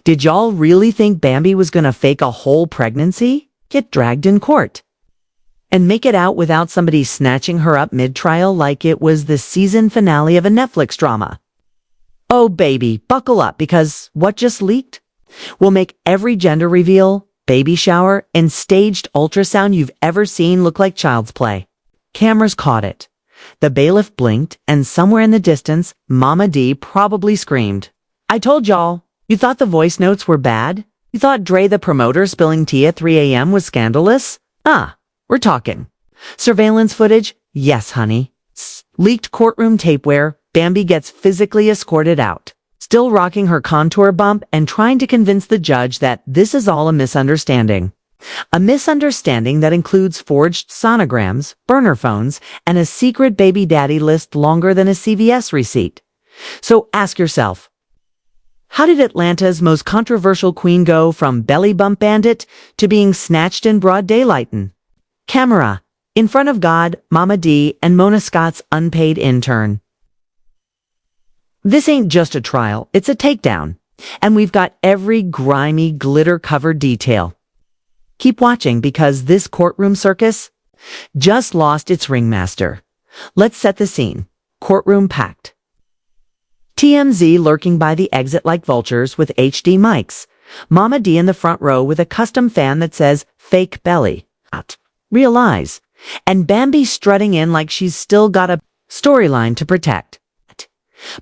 Did y'all really think Bambi was gonna fake a whole pregnancy, get dragged in court, and make it out without somebody snatching her up mid-trial like it was the season finale of a Netflix drama? Oh baby, buckle up, because what just leaked will make every gender reveal, baby shower, and staged ultrasound you've ever seen look like child's play. Cameras caught it. The bailiff blinked, and somewhere in the distance, Mama D probably screamed. I told y'all. You thought the voice notes were bad? You thought Dre the promoter spilling tea at 3 a.m. was scandalous? We're talking. Surveillance footage? Yes, honey. Leaked courtroom tape where Bambi gets physically escorted out, still rocking her contour bump and trying to convince the judge that this is all a misunderstanding. A misunderstanding that includes forged sonograms, burner phones, and a secret baby daddy list longer than a CVS receipt. So ask yourself, how did Atlanta's most controversial queen go from belly bump bandit to being snatched in broad daylight? Camera, in front of God, Mama D, and Mona Scott's unpaid intern. This ain't just a trial, it's a takedown. And we've got every grimy, glitter-covered detail. Keep watching because this courtroom circus just lost its ringmaster. Let's set the scene. Courtroom packed. TMZ lurking by the exit like vultures with HD mics. Mama D in the front row with a custom fan that says fake belly. Real eyes. And Bambi strutting in like she's still got a storyline to protect.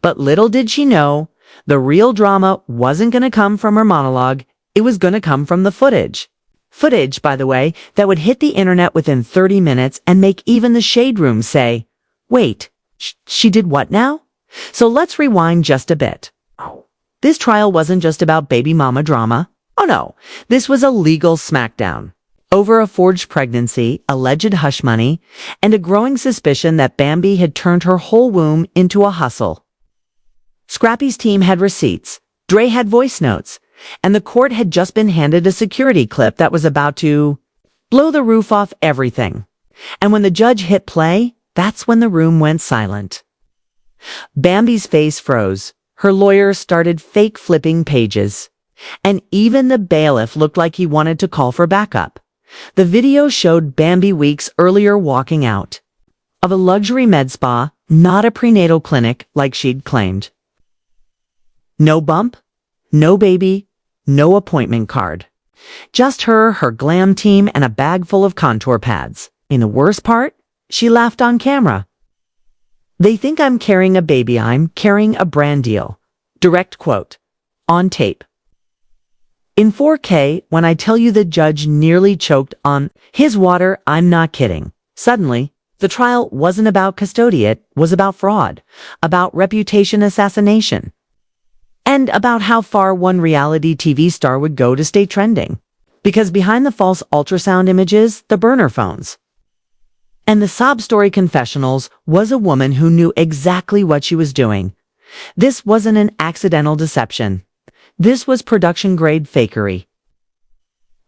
But little did she know, the real drama wasn't going to come from her monologue, it was going to come from the footage. Footage, by the way, that would hit the internet within 30 minutes and make even the shade room say, wait, she did what now? So let's rewind just a bit. This trial wasn't just about baby mama drama. Oh no, this was a legal smackdown. Over a forged pregnancy, alleged hush money, and a growing suspicion that Bambi had turned her whole womb into a hustle. Scrappy's team had receipts, Dre had voice notes, and the court had just been handed a security clip that was about to blow the roof off everything. And when the judge hit play, that's when the room went silent. Bambi's face froze. Her lawyer started fake flipping pages. And even the bailiff looked like he wanted to call for backup. The video showed Bambi weeks earlier walking out of a luxury med spa, not a prenatal clinic like she'd claimed. No bump, no baby, no appointment card. Just her glam team, and a bag full of contour pads. In the worst part, she laughed on camera. They think I'm carrying a baby, I'm carrying a brand deal. Direct quote. On tape. In 4K, when I tell you the judge nearly choked on his water, I'm not kidding. Suddenly, the trial wasn't about custodiate, was about fraud, about reputation assassination, and about how far one reality TV star would go to stay trending. Because behind the false ultrasound images, the burner phones, and the sob story confessionals was a woman who knew exactly what she was doing. This wasn't an accidental deception. This was production-grade fakery.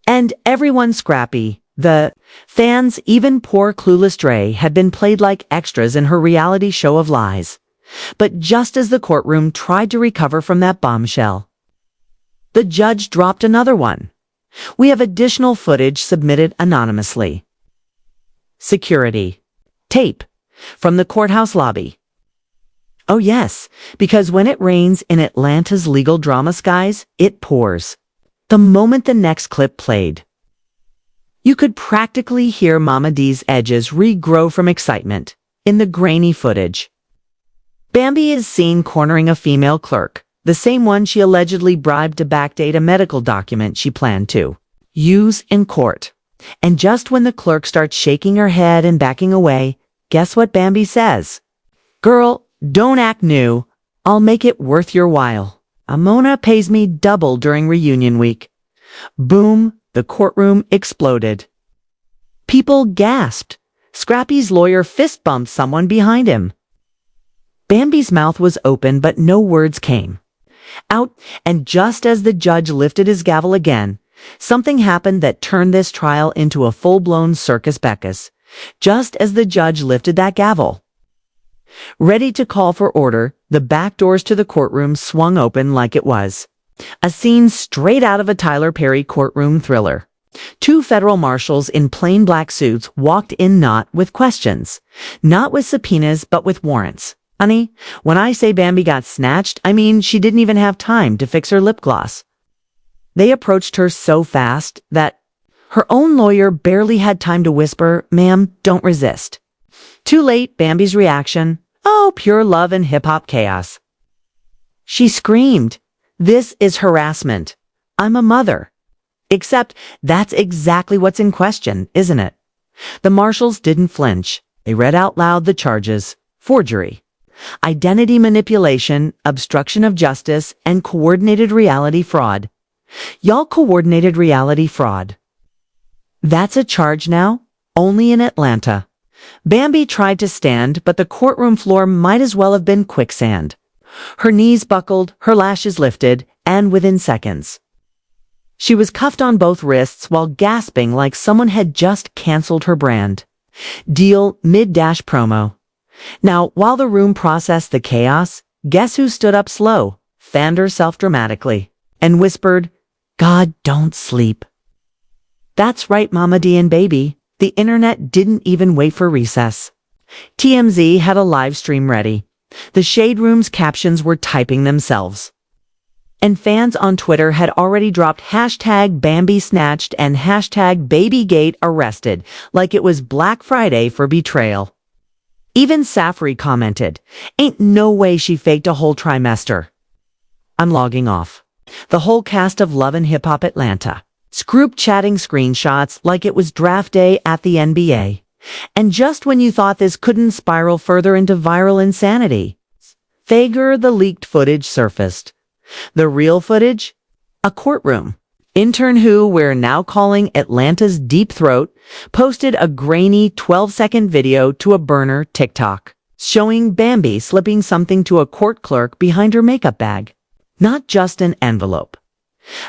And everyone scrappy, the fans, even poor clueless Dre, had been played like extras in her reality show of lies. But just as the courtroom tried to recover from that bombshell, the judge dropped another one. We have additional footage submitted anonymously. Security. Tape. From the courthouse lobby. Oh yes, because when it rains in Atlanta's legal drama skies, it pours. The moment the next clip played, you could practically hear Mama D's edges regrow from excitement in the grainy footage. Bambi is seen cornering a female clerk, the same one she allegedly bribed to backdate a medical document she planned to use in court. And just when the clerk starts shaking her head and backing away, guess what Bambi says? Girl, don't act new. I'll make it worth your while. Mona pays me double during reunion week. Boom, the courtroom exploded. People gasped. Scrappy's lawyer fist bumped someone behind him. Bambi's mouth was open, but no words came out, and just as the judge lifted his gavel again, something happened that turned this trial into a full-blown circus beckus. Just as the judge lifted that gavel, ready to call for order, the back doors to the courtroom swung open like it was A scene straight out of a Tyler Perry courtroom thriller. Two federal marshals in plain black suits walked in not with questions, not with subpoenas, but with warrants. Honey, when I say Bambi got snatched, I mean she didn't even have time to fix her lip gloss. They approached her so fast that her own lawyer barely had time to whisper, "Ma'am, don't resist." Too late, Bambi's reaction, "Oh, pure love and hip-hop chaos." She screamed, "This is harassment. I'm a mother." Except that's exactly what's in question, isn't it? The marshals didn't flinch. They read out loud the charges: forgery, identity manipulation, obstruction of justice, and coordinated reality fraud. Y'all coordinated reality fraud. That's a charge now, only in Atlanta. Bambi tried to stand, but the courtroom floor might as well have been quicksand. Her knees buckled, her lashes lifted, and within seconds, she was cuffed on both wrists while gasping like someone had just canceled her brand deal mid-dash promo. Now, while the room processed the chaos, guess who stood up slow, fanned herself dramatically, and whispered, "God, don't sleep." That's right, Mama D and Baby. The internet didn't even wait for recess. TMZ had a live stream ready. The Shade Room's captions were typing themselves. And fans on Twitter had already dropped hashtag Bambi snatched and hashtag Babygate arrested, like it was Black Friday for betrayal. Even Safri commented, "Ain't no way she faked a whole trimester." I'm logging off. The whole cast of Love and Hip Hop Atlanta. Group chatting screenshots like it was draft day at the NBA. And just when you thought this couldn't spiral further into viral insanity, Fager, the leaked footage surfaced. The real footage? A courtroom. Intern who we're now calling Atlanta's Deep Throat posted a grainy 12-second video to a burner TikTok, showing Bambi slipping something to a court clerk behind her makeup bag. Not just an envelope.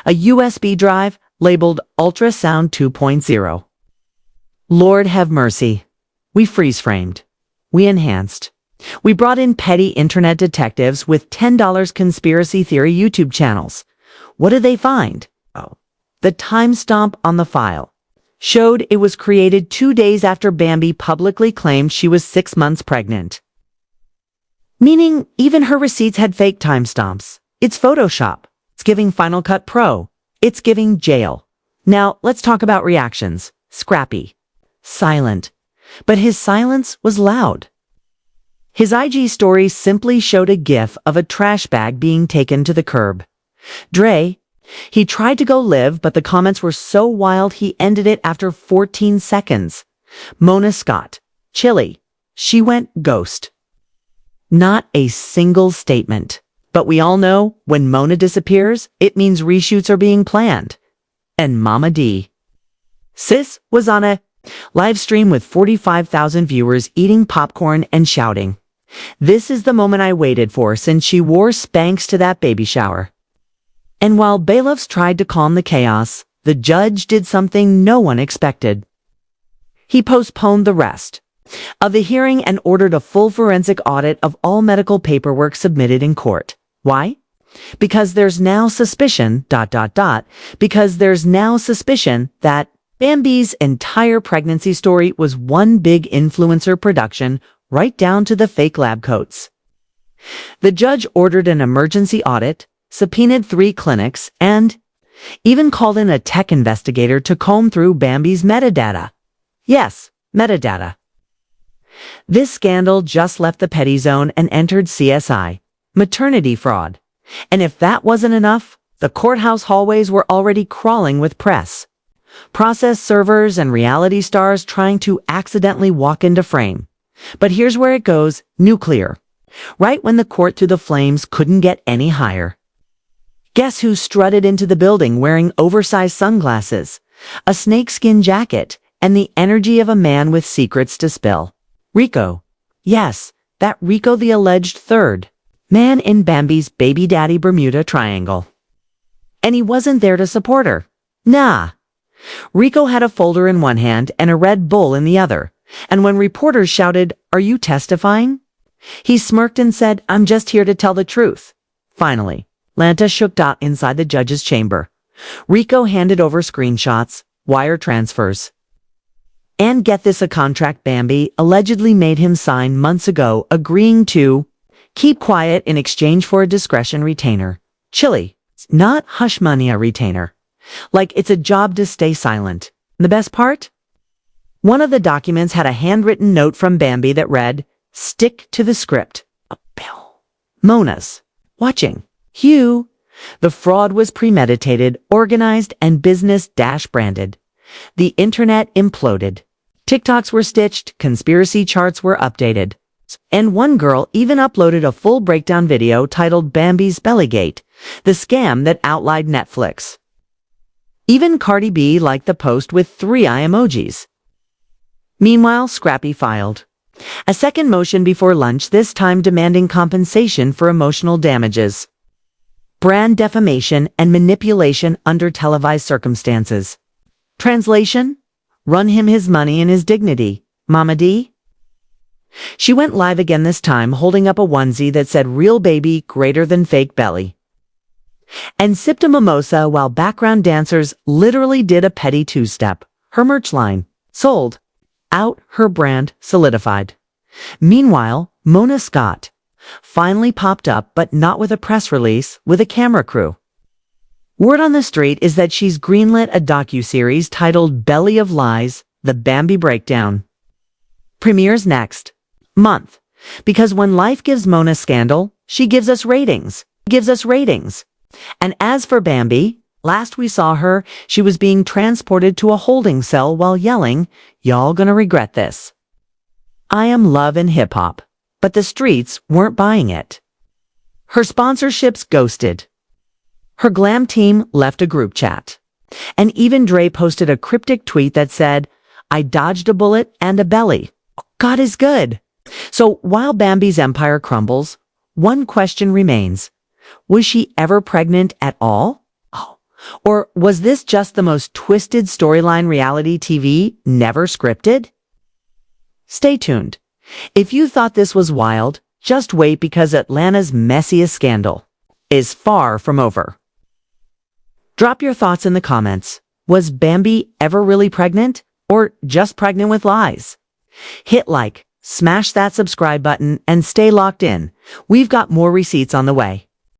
A USB drive labeled Ultrasound 2.0. Lord have mercy. We freeze-framed. We enhanced. We brought in petty internet detectives with $10 conspiracy theory YouTube channels. What did they find? Oh, the timestamp on the file showed it was created 2 days after Bambi publicly claimed she was 6 months pregnant. Meaning even her receipts had fake timestamps. It's Photoshop. It's giving Final Cut Pro. It's giving jail. Now, let's talk about reactions. Scrappy. Silent. But his silence was loud. His IG story simply showed a gif of a trash bag being taken to the curb. Dre, he tried to go live, but the comments were so wild he ended it after 14 seconds. Mona Scott. Chilly. She went ghost. Not a single statement. But we all know when Mona disappears, it means reshoots are being planned. And Mama D. Sis was on a live stream with 45,000 viewers eating popcorn and shouting. This is the moment I waited for since she wore Spanx to that baby shower. And while bailiffs tried to calm the chaos, the judge did something no one expected. He postponed the rest of the hearing and ordered a full forensic audit of all medical paperwork submitted in court. Why? Because there's now suspicion, because there's now suspicion that Bambi's entire pregnancy story was one big influencer production, right down to the fake lab coats. The judge ordered an emergency audit, subpoenaed 3 clinics, and even called in a tech investigator to comb through Bambi's metadata. Yes, metadata. This scandal just left the petty zone and entered CSI. Maternity fraud. And if that wasn't enough, the courthouse hallways were already crawling with press. Process servers and reality stars trying to accidentally walk into frame. But here's where it goes nuclear. Right when the court through the flames couldn't get any higher. Guess who strutted into the building wearing oversized sunglasses, a snakeskin jacket, and the energy of a man with secrets to spill? Rico. Yes, that Rico, the alleged third man in Bambi's baby daddy Bermuda Triangle. And he wasn't there to support her. Nah. Rico had a folder in one hand and a Red Bull in the other. And when reporters shouted, "Are you testifying?" he smirked and said, "I'm just here to tell the truth." Finally, Lanta shook out inside the judge's chamber. Rico handed over screenshots, wire transfers. And get this, a contract Bambi allegedly made him sign months ago, agreeing to keep quiet in exchange for a discretion retainer. Chilly, not hush money a retainer. Like it's a job to stay silent. And the best part? One of the documents had a handwritten note from Bambi that read, "Stick to the script." A bell. Mona's watching. Hugh. The fraud was premeditated, organized, and business-branded. The internet imploded. TikToks were stitched, conspiracy charts were updated. And one girl even uploaded a full breakdown video titled Bambi's Bellygate, the scam that outlined Netflix. Even Cardi B liked the post with 3 eye emojis. Meanwhile, Scrappy filed a second motion before lunch, this time demanding compensation for emotional damages, brand defamation, and manipulation under televised circumstances. Translation? Run him his money and his dignity, Mama D. She went live again, this time holding up a onesie that said "Real baby greater than fake belly," and sipped a mimosa while background dancers literally did a petty two-step. Her merch line sold out, her brand solidified. Meanwhile, Mona Scott finally popped up, but not with a press release, with a camera crew. Word on the street is that she's greenlit a docuseries titled Belly of Lies, The Bambi Breakdown. Premieres next month, because when life gives Mona scandal, she gives us ratings. And as for Bambi, last we saw her, she was being transported to a holding cell while yelling, "Y'all gonna regret this." I am love and hip-hop, but the streets weren't buying it. Her sponsorships ghosted. Her glam team left a group chat. And even Dre posted a cryptic tweet that said, "I dodged a bullet and a belly. God is good." So while Bambi's empire crumbles, one question remains. Was she ever pregnant at all? Oh. Or was this just the most twisted storyline reality TV never scripted? Stay tuned. If you thought this was wild, just wait, because Atlanta's messiest scandal is far from over. Drop your thoughts in the comments. Was Bambi ever really pregnant, or just pregnant with lies? Hit like, smash that subscribe button, and stay locked in. We've got more receipts on the way.